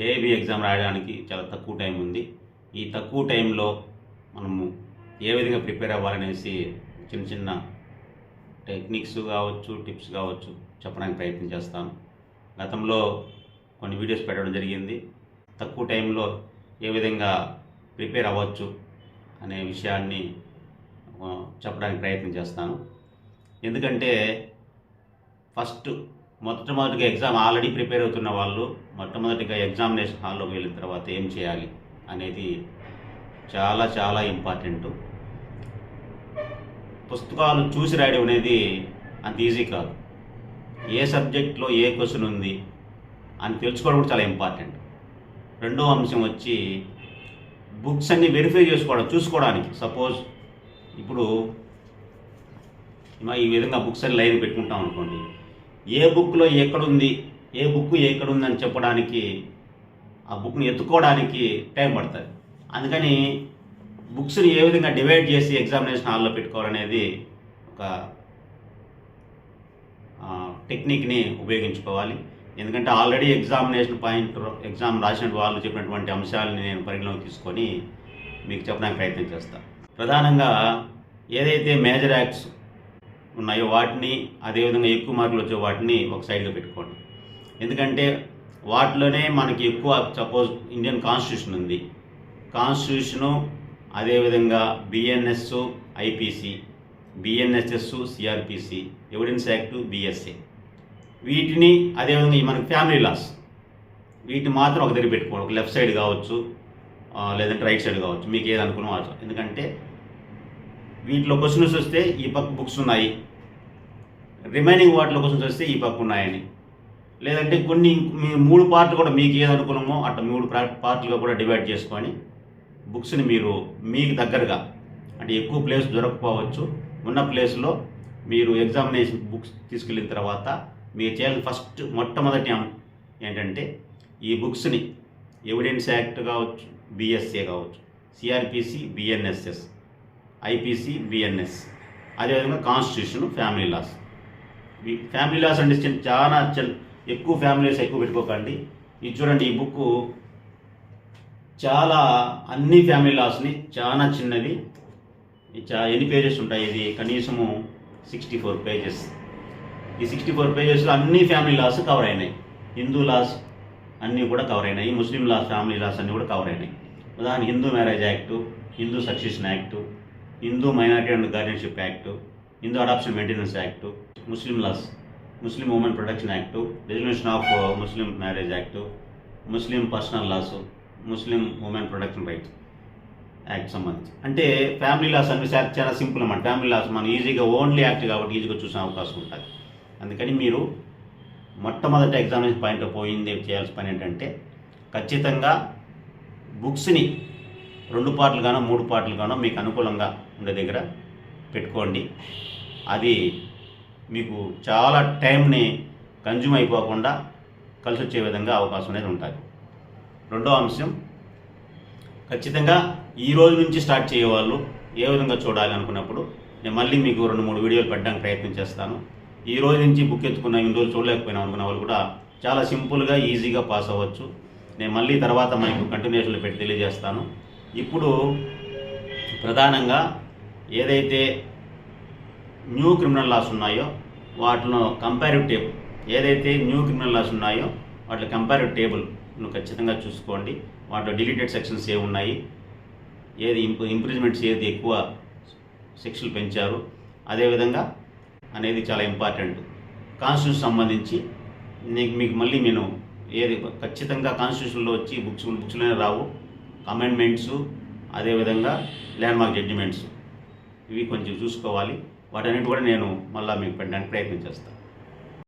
AIB exam రాయడానికి చాలా తక్కువ టైం ఉంది. ఈ తక్కువ టైంలో మనము ఏ విధంగా ప్రిపేర్ అవ్వాలనేసి చిన్న చిన్న టెక్నిక్స్ కావచ్చు, టిప్స్ కావచ్చు చెప్పడానికి ప్రయత్నం చేస్తాను. గతంలో కొన్ని వీడియోస్ పెట్టడం జరిగింది. తక్కువ టైంలో ఏ విధంగా ప్రిపేర్ అవ్వచ్చు అనే విషయాన్ని చెప్పడానికి ప్రయత్నం చేస్తాను. ఎందుకంటే మొట్టమొదటిగా ఎగ్జామ్ ఆల్రెడీ ప్రిపేర్ అవుతున్న వాళ్ళు మొట్టమొదటిగా ఎగ్జామినేషన్ హాల్లోకి వెళ్ళిన తర్వాత ఏం చేయాలి అనేది చాలా చాలా ఇంపార్టెంట్. పుస్తకాలు చూసి రాయడం అనేది అంత ఈజీ కాదు. ఏ సబ్జెక్ట్లో ఏ క్వశ్చన్ ఉంది అని తెలుసుకోవడం కూడా చాలా ఇంపార్టెంట్. రెండో అంశం వచ్చి బుక్స్ అన్ని వెరిఫై చూసుకోవడానికి. సపోజ్ ఇప్పుడు ఈ విధంగా బుక్స్ అన్ని లైన్ పెట్టుకుంటాం అనుకోండి, ఏ బుక్లో ఎక్కడుంది, ఏ బుక్ ఎక్కడుందని చెప్పడానికి ఆ బుక్ని ఎత్తుకోవడానికి టైం పడుతుంది. అందుకని బుక్స్ని ఏ విధంగా డివైడ్ చేసి ఎగ్జామినేషన్ హాల్లో పెట్టుకోవాలనేది ఒక టెక్నిక్ని ఉపయోగించుకోవాలి. ఎందుకంటే ఆల్రెడీ ఎగ్జామ్ రాసిన వాళ్ళు చెప్పినటువంటి అంశాలని నేను పరిగణలోకి తీసుకొని మీకు చెప్పడానికి ప్రయత్నం చేస్తాను. ప్రధానంగా ఏదైతే మేజర్ యాక్ట్స్ ఉన్నాయో వాటిని, అదేవిధంగా ఎక్కువ మార్కులు వచ్చే వాటిని ఒక సైడ్లో పెట్టుకోండి. ఎందుకంటే వాటిలోనే మనకి ఎక్కువ, సపోజ్ ఇండియన్ కాన్స్టిట్యూషన్ ఉంది, కాన్స్టిట్యూషను, అదేవిధంగా BNS, IPC, BNSS, CrPC, evidence act, BSA, వీటిని, అదేవిధంగా మనకి ఫ్యామిలీ లాస్, వీటిని మాత్రం ఒక దగ్గర పెట్టుకోండి. ఒక లెఫ్ట్ సైడ్ కావచ్చు, లేదంటే రైట్ సైడ్ కావచ్చు, మీకు ఏది అనుకున్నాం. ఎందుకంటే వీటిలో క్వశ్చన్స్ వస్తే ఈ పక్క బుక్స్ ఉన్నాయి, రిమైనింగ్ వాటిలో క్వశ్చన్స్ వస్తే ఈ పక్క ఉన్నాయని, లేదంటే కొన్ని 3 పార్ట్లు కూడా మీకు ఏది అనుకున్నామో అట్లా 3 పార్ట్లుగా కూడా డివైడ్ చేసుకొని బుక్స్ని మీరు మీకు దగ్గరగా, అంటే ఎక్కువ ప్లేస్ దొరకపోవచ్చు, ఉన్న ప్లేస్లో మీరు ఎగ్జామినేషన్ బుక్స్ తీసుకెళ్ళిన తర్వాత మీరు చేయాల్సిన మొట్టమొదటి ఏంటంటే ఈ బుక్స్ని ఎవిడెన్స్ యాక్ట్ కావచ్చు, బిఎస్ఏ కావచ్చు, సిఆర్పిసి, బిఎన్ఎస్ఎస్, ఐపీసీ, బిఎన్ఎస్, అదేవిధంగా constitution, family laws. Family laws అంటే చాలా ఎక్కువ ఫ్యామిలీస్ ఎక్కువ పెట్టుకోకండి. ఇది చూడండి, ఈ బుక్ చాలా అన్ని ఫ్యామిలీ లాస్ని, చాలా చిన్నది, ఎన్ని పేజెస్ ఉంటాయి, ఇది కనీసము 64 పేజెస్. ఈ 64 పేజెస్లో అన్ని ఫ్యామిలీ లాస్ కవర్ అయినాయి. హిందూ లాస్ అన్నీ కూడా కవర్ అయినాయి, ముస్లిం లాస్, ఫ్యామిలీ లాస్ అన్నీ కూడా కవర్ అయినాయి. ఉదాహరణ Hindu marriage act, Hindu succession act, Hindu minority and guardianship act, Hindu adoption maintenance act, Muslim laws, Muslim women protection act, resolution of Muslim marriage act, Muslim personal laws, Muslim women protection right act సంబంధించి. అంటే family loss అన్ని చాలా simple అన్నమాట. Family loss మనం ఈజీగా only act కాబట్టి ఈజీగా చూసే అవకాశం ఉంటుంది. అందుకని మీరు మొట్టమొదటి ఎగ్జామినేషన్ పాయింట్ పోయింది చేయాల్సిన పని ఏంటంటే ఖచ్చితంగా బుక్స్ని 2 పార్ట్లుగానో 3 పార్ట్లుగానో మీకు అనుకూలంగా ఉండే దగ్గర పెట్టుకోండి. అది మీకు చాలా టైంని కన్జ్యూమ్ అయిపోకుండా కలిసి వచ్చే విధంగా అవకాశం అనేది ఉంటుంది. రెండో అంశం, ఖచ్చితంగా ఈ రోజు నుంచి స్టార్ట్ చేయవాళ్ళు ఏ విధంగా చూడాలి అనుకున్నప్పుడు నేను మళ్ళీ మీకు 2-3 వీడియోలు పెట్టడానికి ప్రయత్నం చేస్తాను. ఈ రోజు నుంచి బుక్ ఎత్తుకున్న ఇన్ని రోజులు చూడలేకపోయినా అనుకున్న వాళ్ళు కూడా చాలా సింపుల్గా ఈజీగా పాస్ అవ్వచ్చు. నేను మళ్ళీ తర్వాత మీకు కంటిన్యూషన్లో పెట్టి తెలియజేస్తాను. ఇప్పుడు ప్రధానంగా ఏదైతే న్యూ క్రిమినల్ లాస్ ఉన్నాయో వాటిలో కంపారిటివ్ టేబుల్, ఏదైతే న్యూ క్రిమినల్ లాస్ ఉన్నాయో వాటిలో కంపారిటివ్ టేబుల్ను ఖచ్చితంగా చూసుకోండి. వాటిలో డిలీటెడ్ సెక్షన్స్ ఏ ఉన్నాయి, ఏది ఇంప్రూవ్మెంట్స్, ఏది ఎక్కువ సెక్షన్లు పెంచారు, అదేవిధంగా అనేది చాలా ఇంపార్టెంట్. కాన్స్టిట్యూషన్ సంబంధించి మీకు మళ్ళీ నేను ఏది ఖచ్చితంగా కాన్స్టిట్యూషన్లో వచ్చి బుక్స్లోనే రావు, అమెండ్మెంట్స్, అదేవిధంగా ల్యాండ్మార్క్ జడ్జిమెంట్స్, ఇవి కొంచెం చూసుకోవాలి. వాటన్నిటి కూడా నేను మళ్ళీ మీకు పెట్టడానికి ప్రయత్నం చేస్తాను.